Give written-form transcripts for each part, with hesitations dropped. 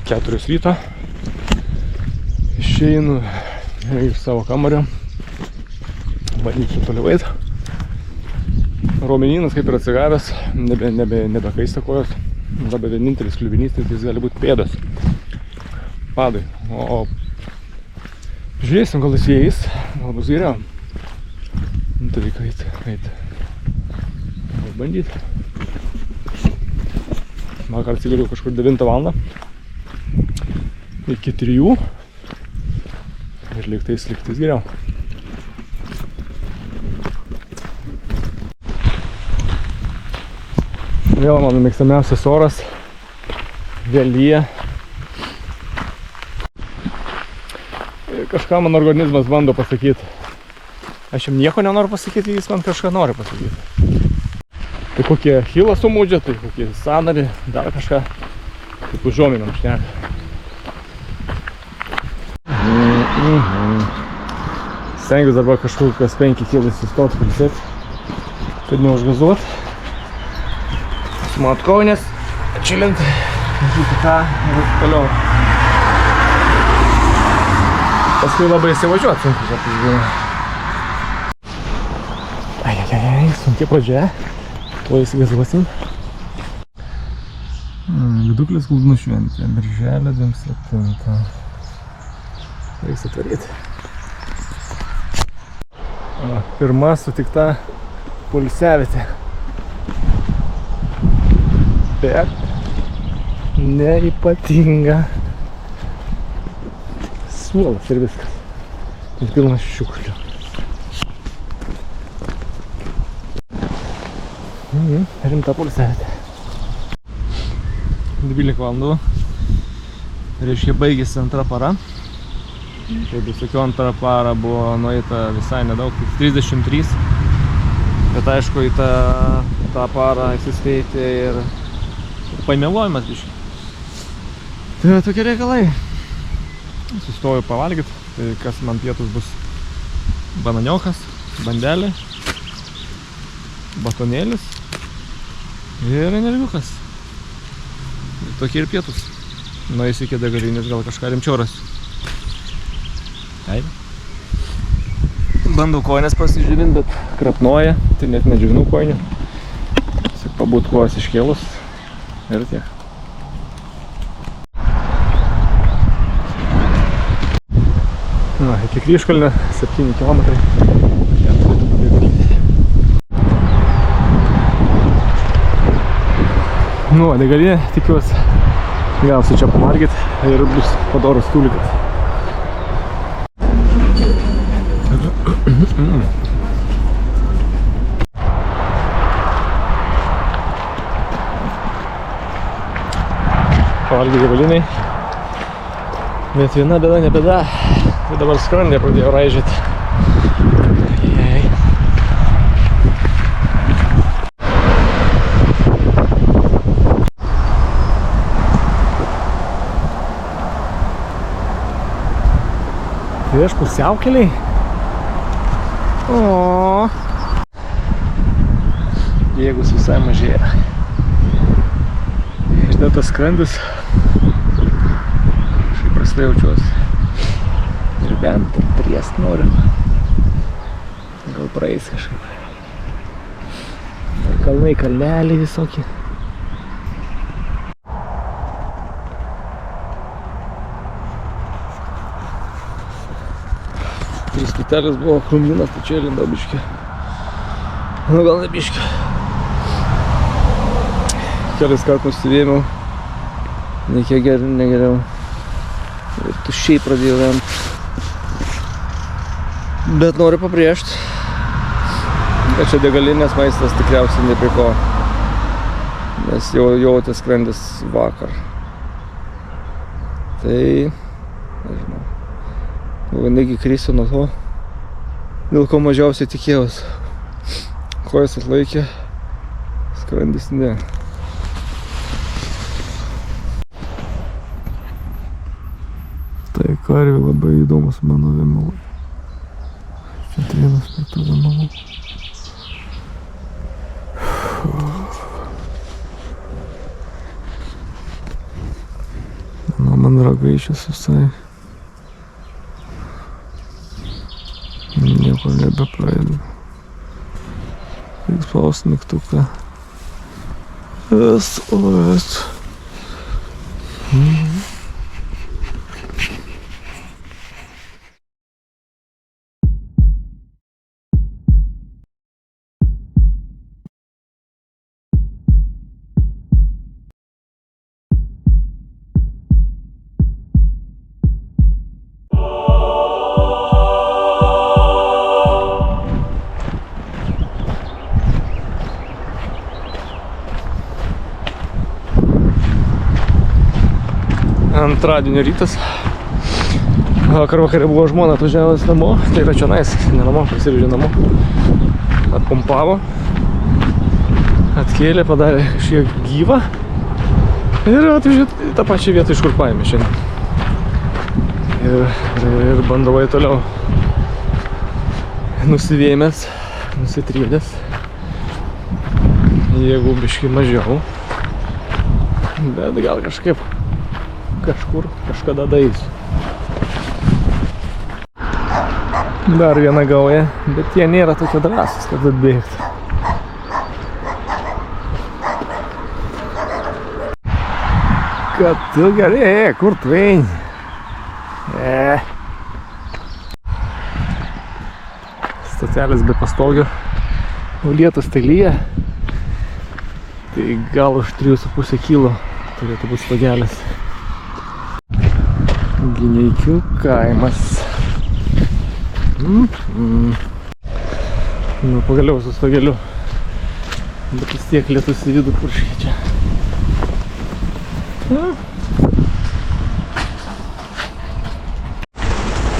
4 ryto. Išeinu iš savo kambario. Bandysiu toliau eiti. Raumenynas kaip ir atsigavęs, nebekaista kojos. Dabar vienintelis kliuvinys, tai jis gali būti pėdas. Padai. O žiūrėsim, gal jis įeis, gal bus geriau. Tai reikia eiti. Gal bandyti. Vakar atsigaliu kažkur 9 valandą. Iki 3. Ir lygtais geriau. Vėl mano mėgstamiausias oras. Vėl lyja. Ir kažką mano organizmas bando pasakyti. Aš jam nieko nenoriu pasakyti, jis man kažką nori pasakyti. Tai kokie achilą sumūdžia, tai kokie sąnarį, dar kažką. Taip užuominam šneka. Stengiuosi arba kažkur kas 5 kilai sustoti, pailsėti, kad neužgazuot. Sumat kovinės, atšilint, žiūrėti ką ir toliau. Paskui labai įsivažiuot sunku, kad būna. Sunkiai pradžia, tuo įsigazuosim. Viduklis Kuldūnų šventė, birželio 27. Reiks atvaryti. Pirma sutikta poilsiavietė. Bet neypatinga. Suolas ir viskas. Ir pilnas šiukšlių. Rimta poilsiavietė. 12 valandų. Reiškia baigėsi antra para. Kaip visokių antrą parą buvo nueita visai nedaug, 33. Bet aišku, į tą parą įsisteitė ir paimėlojimas biškai. Tai tokie reikalai. Sustoju pavalgyti, tai kas man pietus bus bananiokas, bandelė, batonėlis ir energiukas. Ir tokie ir pietus. Nueisiu iki degalinės, gal kažką rimčiau rasiu. Bandau kojas pasižiūrint, bet krapnoja, tai net nedžiūvinau kojinių. Tiesiog pabūt kojas iškėlus ir tiek. Na, iki Kryžkalnio 7 kilometrai. Nu, degalinė, tikiuosi, gausiu čia pamargit ir bus padorus tūlikas. Pavalgė degaliniai. Bet viena bėda, ne bėda. Tai dabar skrandį pradėjo raižyti. Tai aš pusiaukeliai. O. Jėgus visai mažėja. Išdėtas skrandis. Kažkaip prastai jaučiuosi. Ir bent priest noriu. Gal praeis kažkaip. Kalnai, kalneliai visokie. Tris plytelės buvo krūmynas, tai čia lindau biškį. Nu gal ne biškį. Kelis kart nusivėmiau. Ne kiek geriau, ne geriau. Ir tuščiai pradėjau vemt. Bet noriu pabrėžti, kad čia degalinės maistas tikriausiai ne prie ko. Nes jau jautė skrandis vakar. Tai, nežinau. Negi krisiu nuo to, dėl ko mažiausiai tikėjausi. Kojas atlaikė, skrandis ne. Tai karvė labai įdomus mano vėmalai. Vienas prie tų vėmalų. man ragaičius visai. Nieko nebepraeinu. Reiks spausti mygtuką. SOS. Antradienio rytas. Vakar vakarė buvo žmona atvažiavęs namo, tai yra čionais, ne namo, prisivežė namo. Atpumpavo, atkėlė, padarė kažkiek gyvą ir atvežė tą pačią vietą, iš kur paėmė šiandien. Ir bandavai toliau nusivėmęs, nusitrydęs, jeigu biškai mažiau, bet gal kažkaip kažkada daeisiu. Dar viena gauja, bet jie nėra tokie drąsūs, kad atbėgti. Kad tu gerai, kur tu eini? Stotelės be pastogio, o lietus tai lyja, tai gal už 3,5 kilo turėtų būti stogelis. Gineikių kaimas. Nu, pagaliau su stogeliu. Bet vis tiek lietus į vidų purškia čia.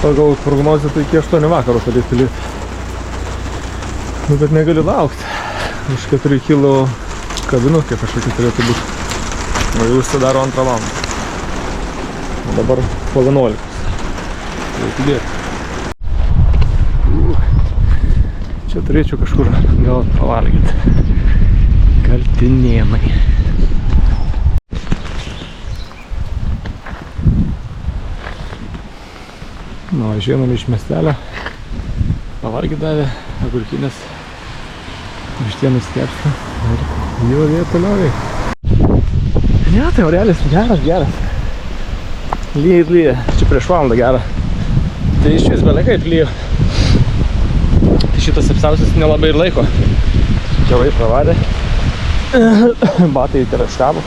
Pagal prognozę tai iki 8 vakaro turėtų lyt. Nu, bet negaliu laukti. Už 4 kilo kabinukė kažkokia turėtų būti. O jau užsidaro 2 valandą. Dabar po 11. Reikia dėti. Čia turėčiau kažkur gal pavalgyti. Kaltinėnai. Nu, išeinam iš miestelio. Pavalgyti davė, agurkinės, vištienos kepsnį. Ir jau vėl toliau reikia. Ne, tai orelis geras. Lyja ir lyja. Čia prieš valandą gerą. Tai iš vis belia kaip lyja. Tai šitas apsiausias nelabai ir laiko. Tėvai pravadė. Batai įtiraškavo.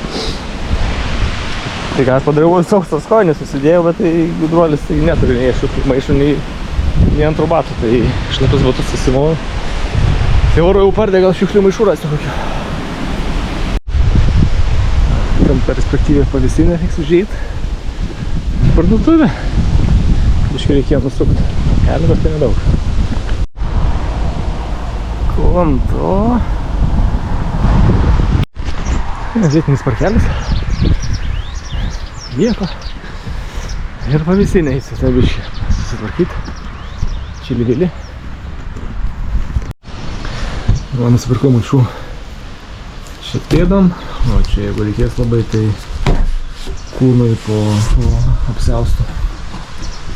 Tai ką aš padariau, sauksas kojines susidėjau, bet tai gudruolis tai neturi nei maišų, nei antrų batų. Tai šlapius batus susimovau. Tai oro jau pardė, gal šiukšlių maišų rasti kokių. Tam perspektyvė pavisinė reiks užeit. Parduotuvė. Biškai reikėjo nusukti. Kelias tai nedaug. Konto. Vietinis parkelis. Nieko. Ir pavisinė įsita biškai susitvarkyti. Čili-vili. Va, nusipirkau maišų šiek pėdom. O čia jeigu reikės labai, tai kūnui po apsiaustu.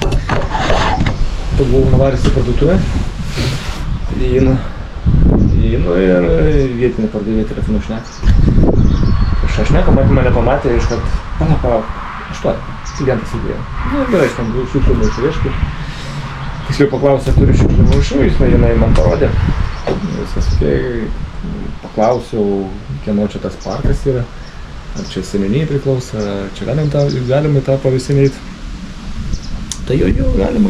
Tai buvau nuvaręs į parduotuvę. Įeinu ir vietinį pardavėją telefonu šneka. Aš šneka, mane pamatė iš kad, palauk, 8, klientas įdėjo. Na, gerai, aš tam šiukšlių maišų ieškau. Tiksliau paklausė, turiu šiukšlių maišų, jinai man parodė. Viskas okei, paklausiau, kieno čia tas parkas yra. Ar čia seniūnijai priklauso, ar čia galim į tą pavisinį eit. Tai jau, galim.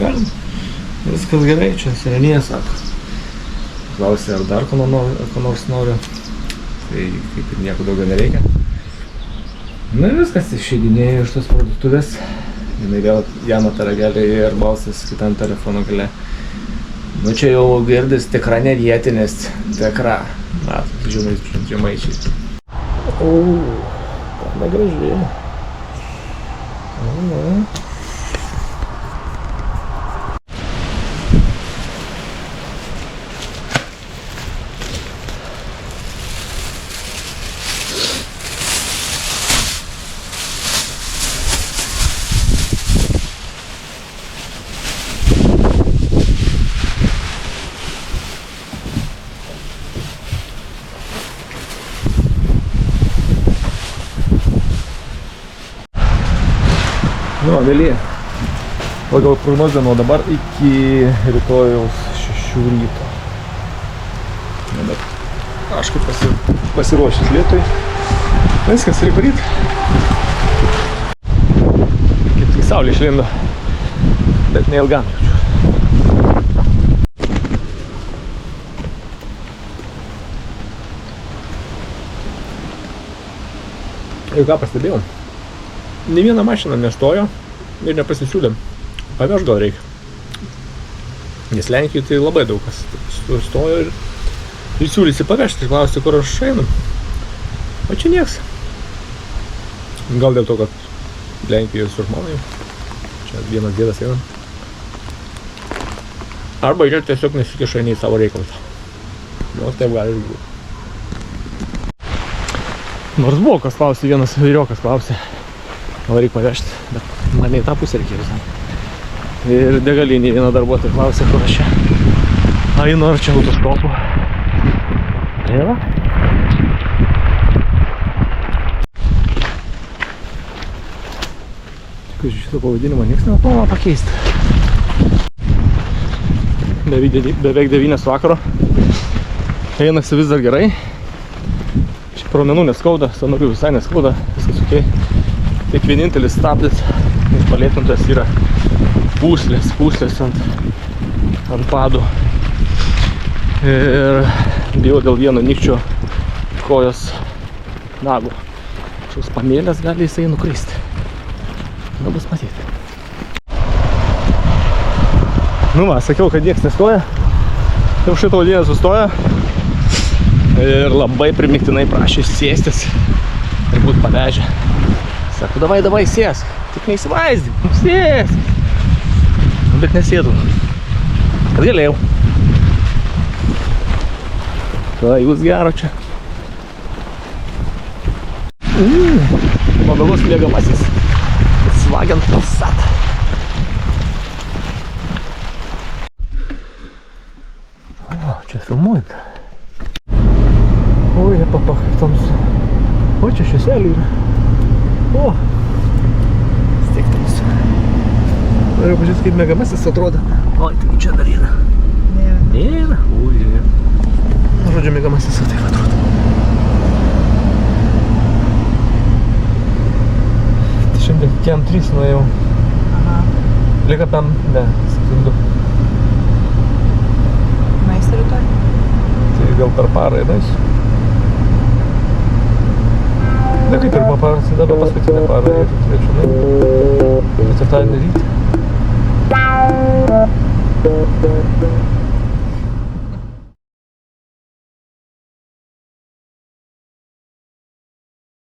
Viskas gerai, čia seniūnija sako. Klausė, ar dar ko nors noriu. Tai kaip ir nieko daugiau nereikia. Na ir viskas, išeidinėjau iš tos parduotuvės. Jinai vėl Jano ragelį ir balsas kitam telefono gale. Nu čia jau girdis tikra ne vietinis, tikra. Matot, žemaičiai. Negražiai. Nu, vėlyje. Pagal prognozę nuo dabar iki rytojaus 6 ryto. Na, bet aš kaip pasiruošęs lietui. Viskas, reikia varyti. Kaip tik saulė išlindo, bet neilgam jaučiu. Ir ką pastebėjau, ne viena mašina nestojo ir nepasisiūlė. Paveš gal reikia. Nes Lenkijoje tai labai daug kas stojo ir siūlysi pavežti, klausti, kur aš einu. O čia nieks. Gal dėl to, kad Lenkijoje su žmonai. Čia vienas dėdas eina. Arba jie tiesiog nesikiša nei savo reikalus. Nors taip gali ir būti. Nors buvo, kas klausė, vienas vyriokas klausė, gal reikia pavežti, bet mane į tą pusę reikėjo. Ir degalinį vieną darbuotoją klausė, kur aš čia einu, ar čia autostopu. Tai va. Tik šitą pavadinimą nieks neplanuoja pakeisti. Beveik 9 vakaro. Einasi vis dar gerai. Raumenų neskauda, sąnarių visai neskauda, viskas ok. Tik vienintelis stabdis, palėtintas yra pūslės ant padų. Ir bijau dėl vieno nykščio kojos nago. Šios pamėlės gali jisai nukristi. Na, bus matyti. Nu va, sakiau, kad nieks nestoja. Jau šitą vadinę sustoja. Ir labai primiktinai prašė sėstis ir būt pavežę. Sako, davai, sėsk. Tik neįsivaizdyk, sėsk. Bet nesėdau. Kad galėjau. Tai jūs gero čia. Mobilus mėgamasis Volkswagen Passat. O, čia filmuojant. Oi, papa, kaip tamsu. O, čia švieselė yra. O, stiek tamsu. Noriu pažiūrėti, kaip mėgamasis atrodo. Oi, tai čia dar yra. Nėra. Oi, yra. Nu, žodžiu, mėgamasis taip atrodo. Tai šiandien kem 3 nuėjau. Lieka pem, ne, 7. Maistą rytoj? Tai gal per parą įdaisiu. Ne kaip pirmą parą, dabar paskutinę parą ir turėčiau nueiti. Ketvirtadienį rytį.